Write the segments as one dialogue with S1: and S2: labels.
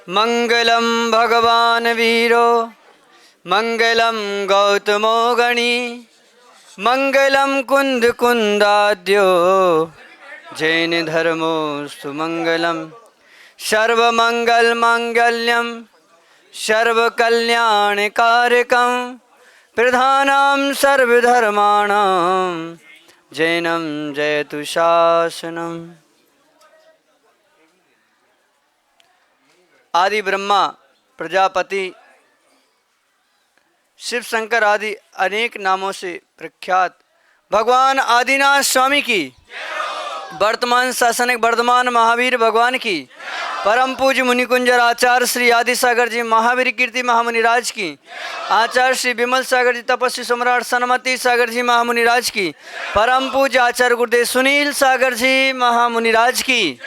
S1: मंगलम भगवान वीरो मंगलम गौतमो गणी मंगलम कुंद कुंदाद्यो जैन धर्मो सुमंगलम सर्वमंगल मांगल्यम सर्वकल्याणकारकं प्रधानं सर्वधर्माणां जैनं जयतु शासनम्। आदि ब्रह्मा प्रजापति शिव शंकर आदि अनेक नामों से प्रख्यात भगवान आदिनाथ स्वामी की, वर्तमान शासनिक वर्धमान महावीर भगवान की, परम पूज्य मुनिकुंजर आचार्य श्री आदि सागर जी महावीर कीर्ति महामुनिराज की, आचार्य श्री विमल सागर जी तपस्वी सम्राट सनमति सागर जी महामुनिराज की, परम पूज्य आचार्य गुरुदेव सुनील सागर जी महामुनिराज की।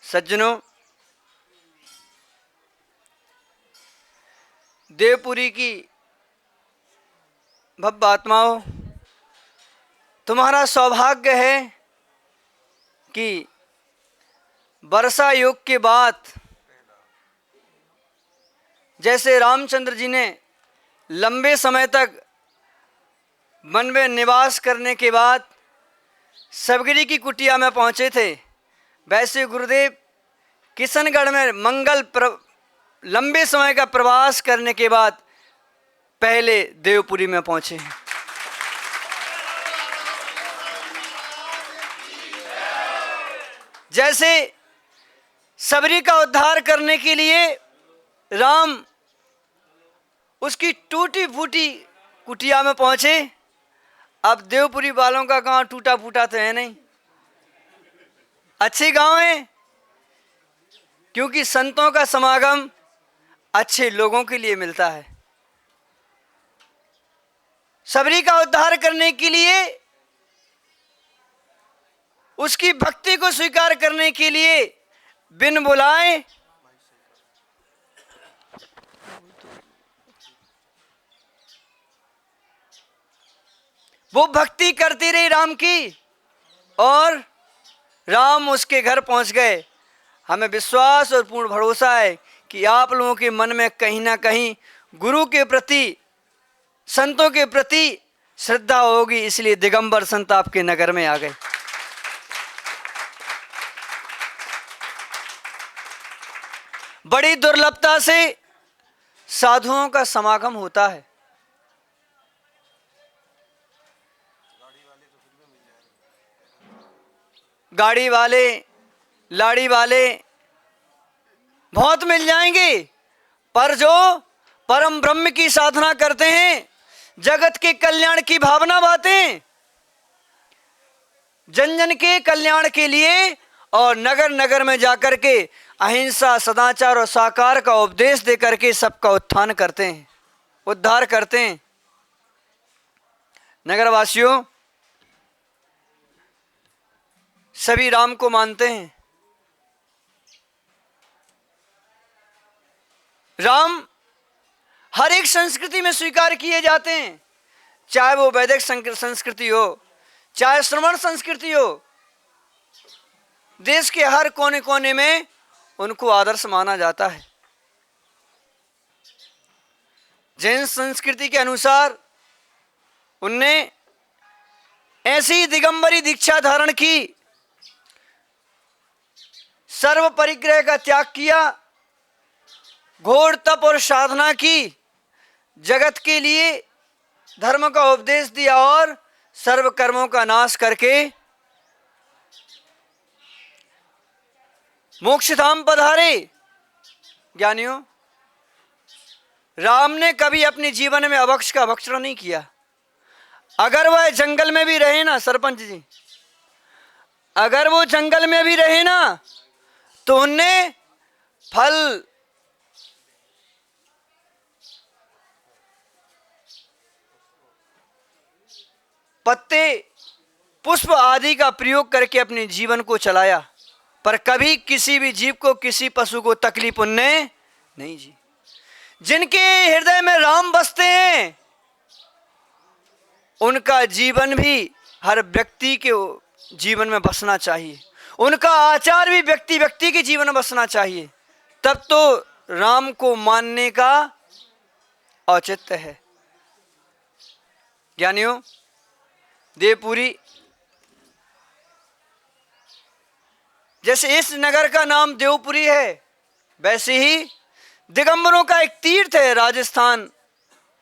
S1: सज्जनों, देवपुरी की भव्य आत्माओं, तुम्हारा सौभाग्य है कि वर्षा योग के बाद जैसे रामचंद्र जी ने लंबे समय तक वन में निवास करने के बाद सबगिरी की कुटिया में पहुँचे थे, वैसे गुरुदेव किशनगढ़ में लंबे समय का प्रवास करने के बाद पहले देवपुरी में पहुँचे हैं। जैसे सबरी का उद्धार करने के लिए राम उसकी टूटी फूटी कुटिया में पहुंचे, अब देवपुरी वालों का गांव टूटा फूटा तो है नहीं, अच्छे गांव है, क्योंकि संतों का समागम अच्छे लोगों के लिए मिलता है। सबरी का उद्धार करने के लिए, उसकी भक्ति को स्वीकार करने के लिए बिन बुलाए वो भक्ति करती रही राम की, और राम उसके घर पहुंच गए। हमें विश्वास और पूर्ण भरोसा है कि आप लोगों के मन में कहीं ना कहीं गुरु के प्रति, संतों के प्रति श्रद्धा होगी, इसलिए दिगंबर संत आपके नगर में आ गए। बड़ी दुर्लभता से साधुओं का समागम होता है। गाड़ी वाले, लाड़ी वाले बहुत मिल जाएंगे, पर जो परम ब्रह्म की साधना करते हैं, जगत के कल्याण की भावना बातें, जन जन के कल्याण के लिए और नगर नगर में जाकर के अहिंसा, सदाचार और साकार का उपदेश दे करके सबका उत्थान करते हैं, उद्धार करते हैं। नगरवासियों, सभी राम को मानते हैं। राम हर एक संस्कृति में स्वीकार किए जाते हैं, चाहे वो वैदिक संस्कृति हो, चाहे श्रमण संस्कृति हो। देश के हर कोने कोने में उनको आदर्श माना जाता है। जैन संस्कृति के अनुसार उनने ऐसी दिगंबरी दीक्षा धारण की, सर्व परिग्रह का त्याग किया, घोर तप और साधना की, जगत के लिए धर्म का उपदेश दिया और सर्व कर्मों का नाश करके मोक्ष धाम पधारे। ज्ञानियों, राम ने कभी अपने जीवन में अभक्ष का भक्षण नहीं किया। अगर वह जंगल में भी रहे ना, सरपंच जी, अगर वो जंगल में भी रहे ना, तो उनने फल, पत्ते, पुष्प आदि का प्रयोग करके अपने जीवन को चलाया, पर कभी किसी भी जीव को, किसी पशु को तकलीफ उनने नहीं जी। जिनके हृदय में राम बसते हैं उनका जीवन भी हर व्यक्ति के जीवन में बसना चाहिए, उनका आचार भी व्यक्ति व्यक्ति के जीवन में बसना चाहिए, तब तो राम को मानने का औचित्य है। ज्ञानियों, देवपुरी, जैसे इस नगर का नाम देवपुरी है, वैसे ही दिगंबरों का एक तीर्थ है राजस्थान,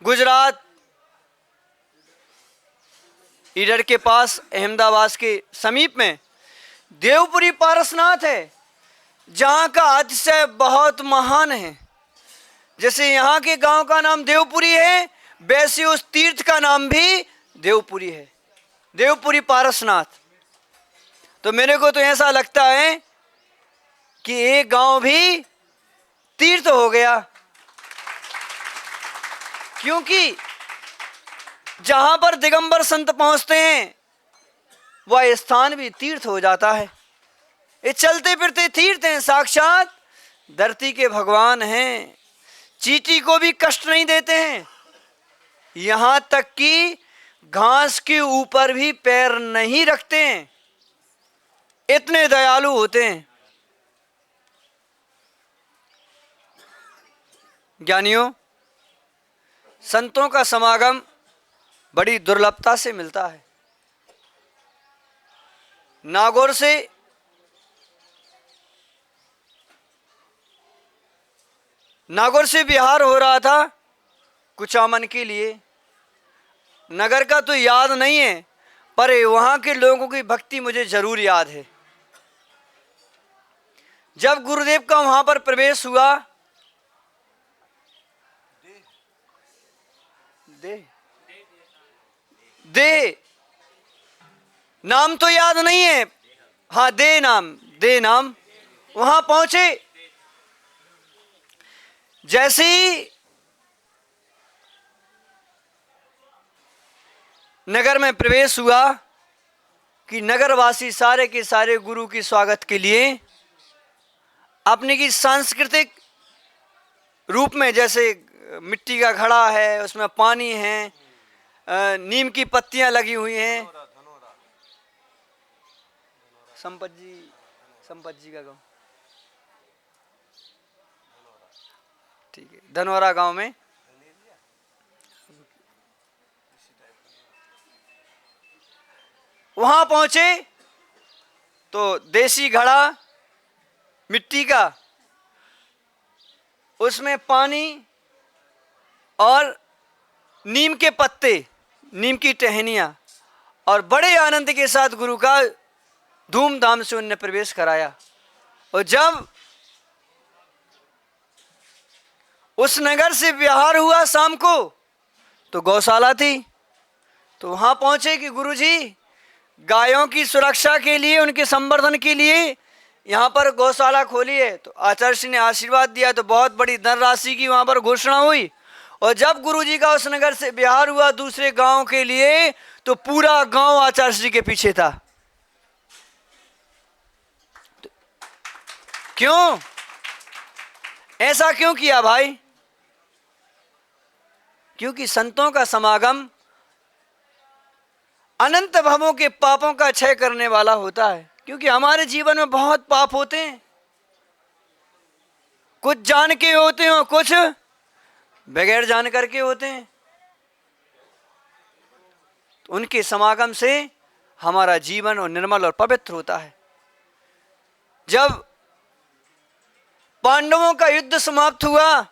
S1: गुजरात, ईडर के पास, अहमदाबाद के समीप में देवपुरी पारसनाथ है, जहाँ का अतिशय बहुत महान है। जैसे यहाँ के गांव का नाम देवपुरी है, वैसे उस तीर्थ का नाम भी देवपुरी है, देवपुरी पारसनाथ। तो मेरे को तो ऐसा लगता है कि एक गांव भी तीर्थ हो गया, क्योंकि जहां पर दिगंबर संत पहुंचते हैं वह स्थान भी तीर्थ हो जाता है। ये चलते फिरते तीर्थ हैं, साक्षात धरती के भगवान हैं, चींटी को भी कष्ट नहीं देते हैं, यहां तक कि घास के ऊपर भी पैर नहीं रखते हैं, इतने दयालु होते हैं। ज्ञानियों, संतों का समागम बड़ी दुर्लभता से मिलता है। नागौर से बिहार हो रहा था कुचामन के लिए। नगर का तो याद नहीं है, पर वहाँ के लोगों की भक्ति मुझे जरूर याद है। जब गुरुदेव का वहाँ पर प्रवेश हुआ, दे नाम तो याद नहीं है, हाँ दे नाम, वहां पहुंचे। जैसे ही नगर में प्रवेश हुआ कि नगरवासी सारे के सारे गुरु की स्वागत के लिए अपने की सांस्कृतिक रूप में, जैसे मिट्टी का घड़ा है, उसमें पानी है, नीम की पत्तियां लगी हुई हैं। संपत जी का गाँव, ठीक है, धनौरा गांव में वहां पहुंचे तो देसी घड़ा मिट्टी का, उसमें पानी और नीम के पत्ते, नीम की टहनियाँ, और बड़े आनंद के साथ गुरु का धूमधाम से उनने प्रवेश कराया। और जब उस नगर से विहार हुआ शाम को, तो गौशाला थी, तो वहां पहुंचे कि गुरुजी गायों की सुरक्षा के लिए, उनके संवर्धन के लिए यहाँ पर गौशाला खोली है। तो आचार्य श्री ने आशीर्वाद दिया, तो बहुत बड़ी धनराशि की वहाँ पर घोषणा हुई। और जब गुरुजी का उस नगर से बिहार हुआ दूसरे गांव के लिए, तो पूरा गांव आचार्य श्री के पीछे था। तो क्यों ऐसा क्यों किया भाई? क्योंकि संतों का समागम अनंत भवों के पापों का क्षय करने वाला होता है। क्योंकि हमारे जीवन में बहुत पाप होते हैं, कुछ जान के होते हैं, कुछ बगैर जान करके होते हैं। तो उनके समागम से हमारा जीवन और निर्मल और पवित्र होता है। जब पांडवों का युद्ध समाप्त हुआ,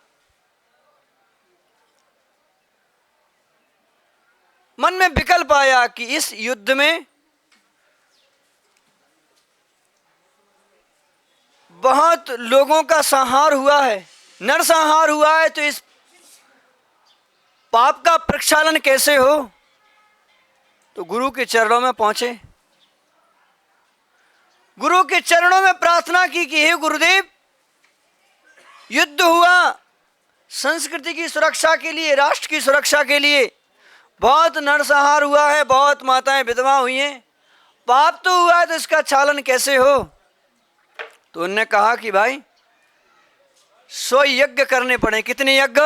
S1: मन में विकल्प आया कि इस युद्ध में बहुत लोगों का संहार हुआ है, नरसंहार हुआ है, तो इस पाप का प्रक्षालन कैसे हो? तो गुरु के चरणों में पहुंचे, गुरु के चरणों में प्रार्थना की कि हे गुरुदेव, युद्ध हुआ संस्कृति की सुरक्षा के लिए, राष्ट्र की सुरक्षा के लिए, बहुत नरसंहार हुआ है, बहुत माताएं विधवा हुई हैं, पाप तो हुआ है, तो इसका क्षालन कैसे हो? तो उन्होंने कहा कि भाई 100 यज्ञ करने पड़े। कितने यज्ञ?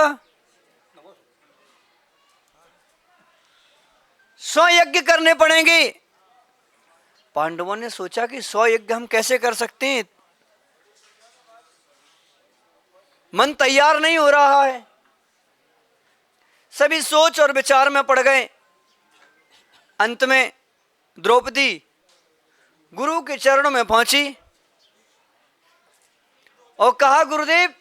S1: 100 यज्ञ करने पड़ेंगे। पांडवों ने सोचा कि 100 यज्ञ हम कैसे कर सकते हैं, मन तैयार नहीं हो रहा है। सभी सोच और विचार में पड़ गए। अंत में द्रौपदी गुरु के चरणों में पहुंची और कहा, गुरुदेव,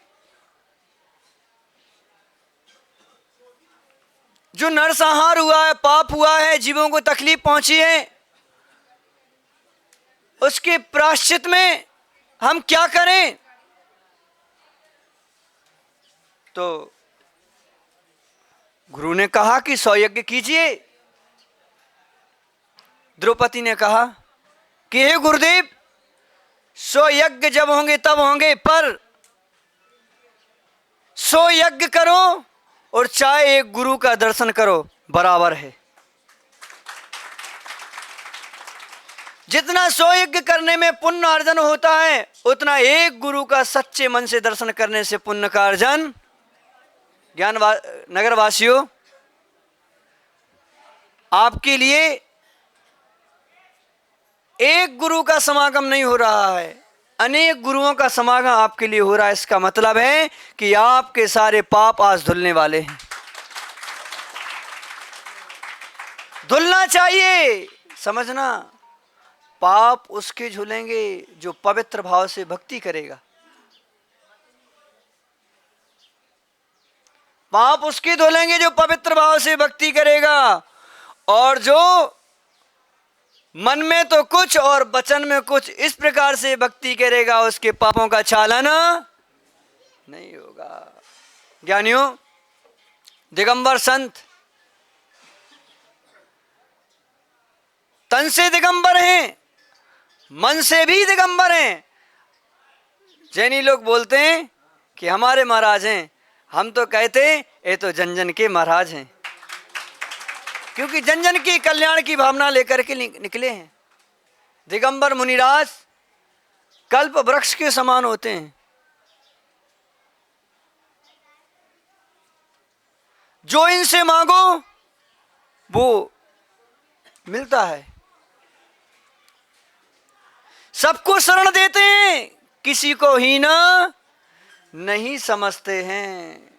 S1: जो नरसंहार हुआ है, पाप हुआ है, जीवों को तकलीफ पहुंची है, उसके प्रायश्चित में हम क्या करें? तो गुरु ने कहा कि 100 यज्ञ कीजिए। द्रौपदी ने कहा कि हे गुरुदेव, 100 यज्ञ जब होंगे तब होंगे, पर 100 यज्ञ करो और चाहे एक गुरु का दर्शन करो, बराबर है। जितना 100 यज्ञ करने में पुण्य अर्जन होता है, उतना एक गुरु का सच्चे मन से दर्शन करने से पुण्य का अर्जन। नगर वासियों, आपके लिए एक गुरु का समागम नहीं हो रहा है, अनेक गुरुओं का समागम आपके लिए हो रहा है। इसका मतलब है कि आपके सारे पाप आज धुलने वाले हैं। धुलना चाहिए, समझना। पाप उसके झूलेंगे जो पवित्र भाव से भक्ति करेगा। पाप उसके धुलेंगे जो पवित्र भाव से भक्ति करेगा, और जो मन में तो कुछ और वचन में कुछ इस प्रकार से भक्ति करेगा, उसके पापों का क्षालन नहीं होगा। ज्ञानियों, दिगंबर संत तन से दिगंबर हैं, मन से भी दिगंबर हैं। जैनी लोग बोलते हैं कि हमारे महाराज हैं, हम तो कहते हैं ये तो जन जन के महाराज हैं, क्योंकि जन जन की कल्याण की भावना लेकर के निकले हैं। दिगंबर मुनिराज कल्प वृक्ष के समान होते हैं। जो इनसे मांगो वो मिलता है। सबको शरण देते हैं, किसी को हीन नहीं समझते हैं,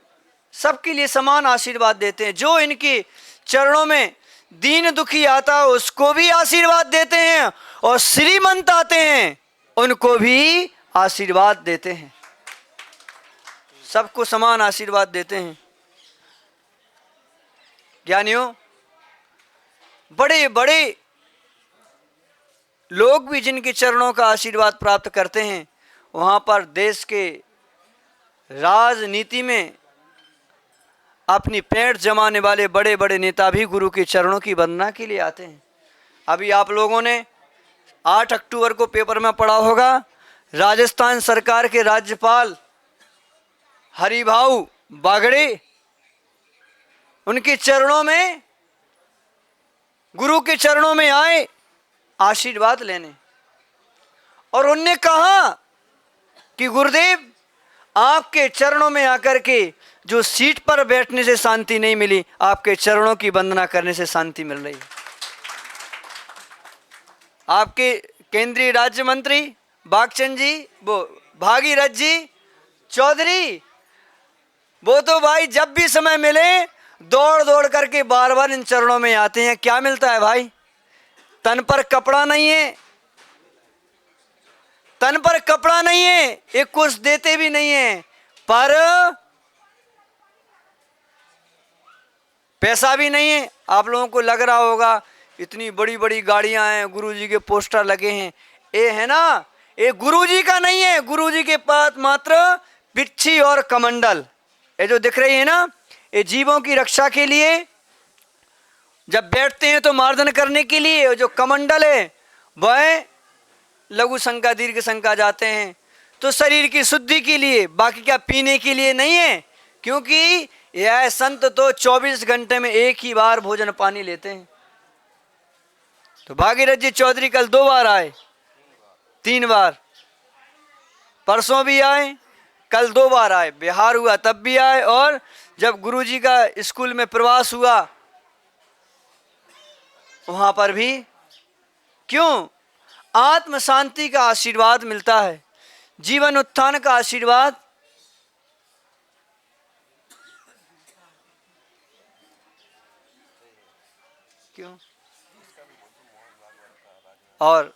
S1: सबके लिए समान आशीर्वाद देते हैं। जो इनके चरणों में दीन दुखी आता है उसको भी आशीर्वाद देते हैं, और श्रीमंत आते हैं उनको भी आशीर्वाद देते हैं। सबको समान आशीर्वाद देते हैं। ज्ञानियों, बड़े बड़े लोग भी जिनके चरणों का आशीर्वाद प्राप्त करते हैं, वहाँ पर देश के राजनीति में अपनी पैंट जमाने वाले बड़े बड़े नेता भी गुरु के चरणों की वंदना के लिए आते हैं। अभी आप लोगों ने 8 अक्टूबर को पेपर में पढ़ा होगा, राजस्थान सरकार के राज्यपाल हरिभाऊ बागड़े उनके चरणों में, गुरु के चरणों में आए आशीर्वाद लेने, और उनने कहा कि गुरुदेव, आपके चरणों में आकर के जो सीट पर बैठने से शांति नहीं मिली, आपके चरणों की वंदना करने से शांति मिल रही है। आपके केंद्रीय राज्य मंत्री बागचंद जी, वो भागीरथ जी चौधरी, वो तो भाई जब भी समय मिले दौड़ दौड़ करके बार बार इन चरणों में आते हैं। क्या मिलता है भाई? तन पर कपड़ा नहीं है, तन पर कपड़ा नहीं है, एक कुछ देते भी नहीं है, पर पैसा भी नहीं है। आप लोगों को लग रहा होगा इतनी बड़ी बड़ी गाड़ियां हैं, गुरुजी के पोस्टर लगे हैं, ये है ना, ये गुरुजी का नहीं है। गुरुजी के पास मात्र पिच्छी और कमंडल, ये जो दिख रही है ना, ये जीवों की रक्षा के लिए, जब बैठते हैं तो मार्जन करने के लिए। जो कमंडल है वह लघु शंका दीर्घ शंका जाते हैं, तो शरीर की शुद्धि के लिए, बाकी क्या पीने के लिए नहीं है, क्योंकि यह संत तो 24 घंटे में एक ही बार भोजन पानी लेते हैं। तो भागीरथ जी चौधरी कल 2 बार आए, 3 बार, परसों भी आए, कल 2 बार आए, बिहार हुआ तब भी आए, और जब गुरुजी का स्कूल में प्रवास हुआ वहां पर भी। क्यों? आत्म शांति का आशीर्वाद मिलता है, जीवन उत्थान का आशीर्वाद। क्यों? और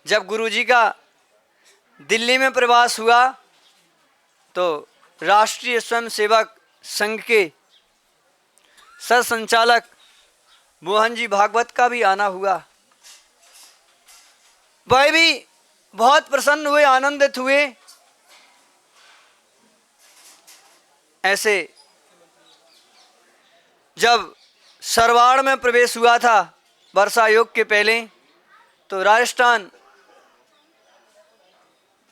S1: जब गुरुजी का दिल्ली में प्रवास हुआ तो राष्ट्रीय स्वयंसेवक संघ के सरसंचालक मोहन जी भागवत का भी आना हुआ। वह भी बहुत प्रसन्न हुए, आनंदित हुए। ऐसे जब सरवाड़ में प्रवेश हुआ था वर्षा योग के पहले, तो राजस्थान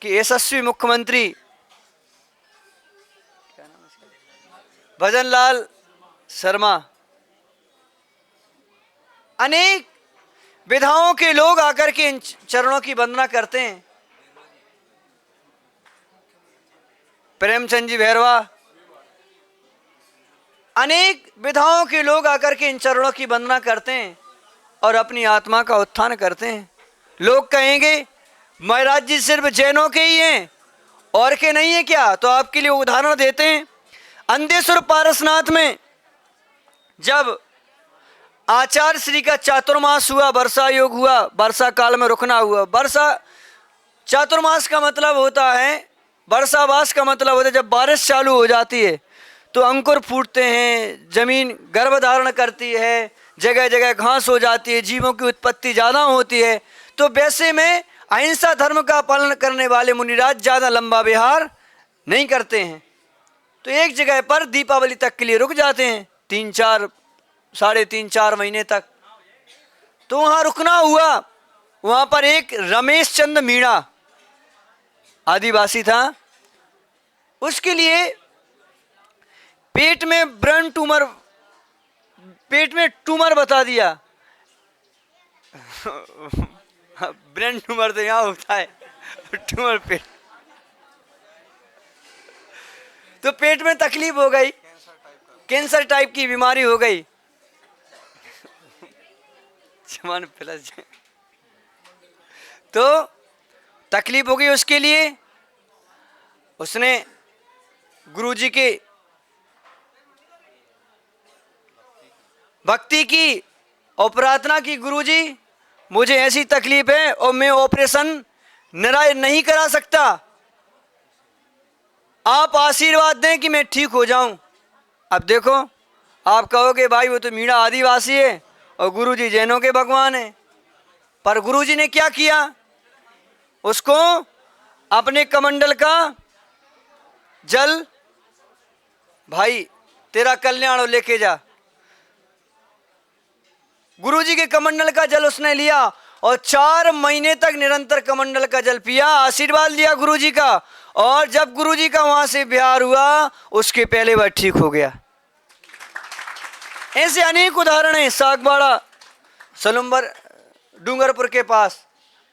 S1: के यशस्वी मुख्यमंत्री भजनलाल शर्मा, अनेक विधाओं के लोग आकर के इन चरणों की वंदना करते हैं। प्रेमचंद जी भैरवा, अनेक विधाओं के लोग आकर के इन चरणों की वंदना करते हैं और अपनी आत्मा का उत्थान करते हैं। लोग कहेंगे महाराज जी सिर्फ जैनों के ही हैं और के नहीं है क्या? तो आपके लिए उदाहरण देते हैं। अंधेश्वर पारसनाथ में जब आचार्य श्री का चातुर्मास हुआ, वर्षा योग हुआ, वर्षा काल में रुकना हुआ। वर्षा चातुर्मास का मतलब होता है, वर्षावास का मतलब होता है जब बारिश चालू हो जाती है तो अंकुर फूटते हैं, जमीन गर्भ धारण करती है, जगह जगह घास हो जाती है, जीवों की उत्पत्ति ज़्यादा होती है। तो वैसे में अहिंसा धर्म का पालन करने वाले मुनिराज ज़्यादा लंबा विहार नहीं करते हैं, तो एक जगह पर दीपावली तक के लिए रुक जाते हैं, 3-4 3.5-4 महीने तक। तो वहाँ रुकना हुआ। वहाँ पर एक रमेश चंद मीणा आदिवासी था, उसके लिए पेट में ट्यूमर बता दिया। ब्रेन ट्यूमर तो यहाँ होता है, ट्यूमर पेट। तो पेट में तकलीफ हो गई, कैंसर टाइप की बीमारी हो गई। तो तकलीफ हो गई उसके लिए। उसने गुरुजी के भक्ति की और प्रार्थना की, गुरुजी मुझे ऐसी तकलीफ है और मैं ऑपरेशन नहीं करा सकता, आप आशीर्वाद दें कि मैं ठीक हो जाऊं। अब देखो, आप कहोगे भाई वो तो मीणा आदिवासी है और गुरुजी जैनों के भगवान हैं, पर गुरुजी ने क्या किया? उसको अपने कमंडल का जल, भाई तेरा कल्याण हो लेके जा। गुरुजी के कमंडल का जल उसने लिया और 4 महीने तक निरंतर कमंडल का जल पिया, आशीर्वाद लिया गुरुजी का। और जब गुरुजी का वहां से बिहार हुआ, उसके पहले वह ठीक हो गया। ऐसे अनेक उदाहरण हैं। सागबाड़ा, सलुम्बर, डूंगरपुर के पास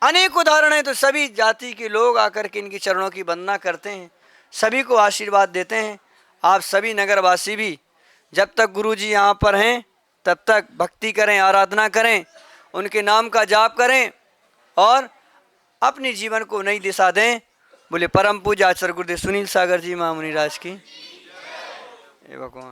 S1: अनेक उदाहरण हैं। तो सभी जाति के लोग आकर के इनकी चरणों की वंदना करते हैं, सभी को आशीर्वाद देते हैं। आप सभी नगरवासी भी जब तक गुरुजी यहाँ पर हैं तब तक भक्ति करें, आराधना करें, उनके नाम का जाप करें और अपने जीवन को नई दिशा दें। बोले परम पूज्य आचार्य गुरुदेव सुनील सागर जी महामुनि राज की भगवान।